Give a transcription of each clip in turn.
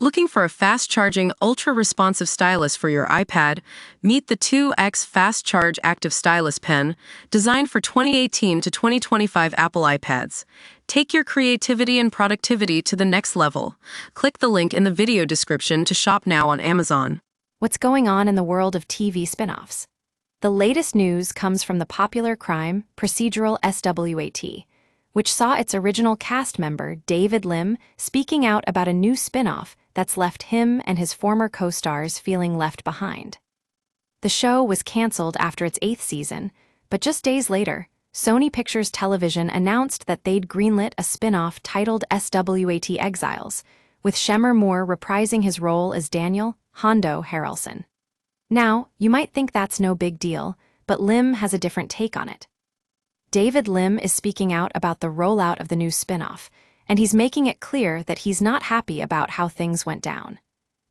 Looking for a fast-charging, ultra-responsive stylus for your iPad? Meet the 2X Fast Charge Active Stylus Pen, designed for 2018 to 2025 Apple iPads. Take your creativity and productivity to the next level. Click the link in the video description to shop now on Amazon. What's going on in the world of TV spin-offs? The latest news comes from the popular crime procedural S.W.A.T, which saw its original cast member, David Lim, speaking out about a new spin-off that's left him and his former co-stars feeling left behind. The show was canceled after its 8th season, but just days later, Sony Pictures Television announced that they'd greenlit a spin-off titled S.W.A.T. Exiles, with Shemar reprising his role as Daniel Hondo Harrelson. Now, you might think that's no big deal, but Lim has a different take on it. David Lim is speaking out about the rollout of the new spin-off, and he's making it clear that he's not happy about how things went down.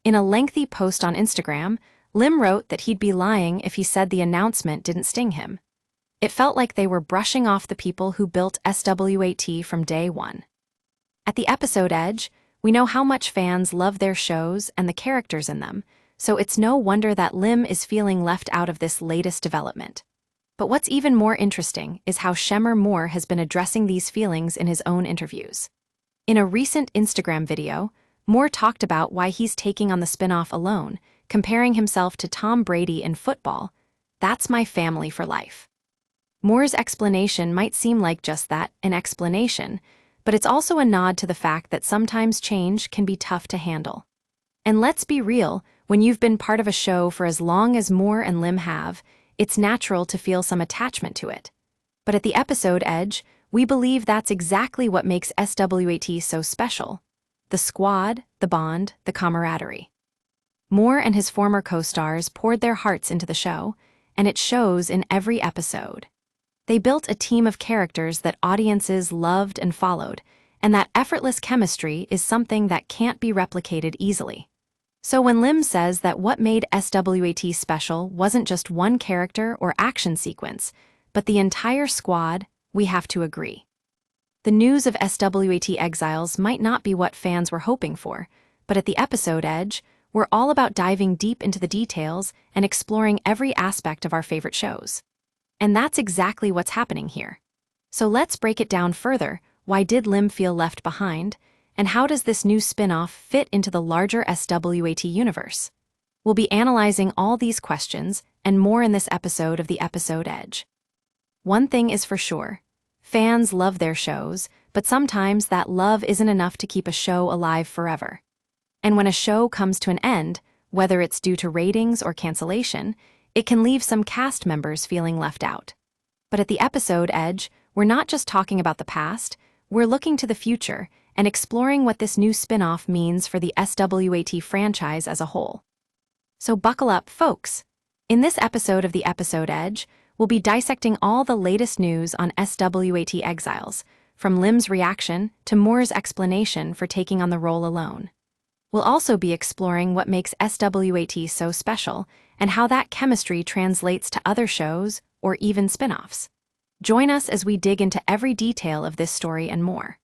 In a lengthy post on Instagram, Lim wrote that he'd be lying if he said the announcement didn't sting him. It felt like they were brushing off the people who built S.W.A.T. from day one. At the episode edge, we know how much fans love their shows and the characters in them, so it's no wonder that Lim is feeling left out of this latest development. But what's even more interesting is how Shemar has been addressing these feelings in his own interviews. In a recent Instagram video, Moore talked about why he's taking on the spin-off alone, comparing himself to Tom Brady in football. "That's my family for life." Moore's explanation might seem like just that, an explanation, but it's also a nod to the fact that sometimes change can be tough to handle. And let's be real, when you've been part of a show for as long as Moore and Lim have, it's natural to feel some attachment to it. But at the episode edge, we believe that's exactly what makes S.W.A.T. so special. The squad, the bond, the camaraderie. Moore and his former co-stars poured their hearts into the show, and it shows in every episode. They built a team of characters that audiences loved and followed, and that effortless chemistry is something that can't be replicated easily. So when Lim says that what made S.W.A.T. special wasn't just one character or action sequence, but the entire squad, we have to agree. The news of S.W.A.T. Exiles might not be what fans were hoping for, but at the episode edge, we're all about diving deep into the details and exploring every aspect of our favorite shows. And that's exactly what's happening here. So let's break it down further. Why did Lim feel left behind? And how does this new spin-off fit into the larger S.W.A.T. universe? We'll be analyzing all these questions and more in this episode of the Episode Edge. One thing is for sure. Fans love their shows, but sometimes that love isn't enough to keep a show alive forever. And when a show comes to an end, whether it's due to ratings or cancellation, it can leave some cast members feeling left out. But at the Episode Edge, we're not just talking about the past, we're looking to the future and exploring what this new spin-off means for the S.W.A.T. franchise as a whole. So buckle up, folks! In this episode of the Episode Edge, we'll be dissecting all the latest news on S.W.A.T. Exiles, from Lim's reaction to Moore's explanation for taking on the role alone. We'll also be exploring what makes S.W.A.T. so special and how that chemistry translates to other shows or even spin-offs. Join us as we dig into every detail of this story and more.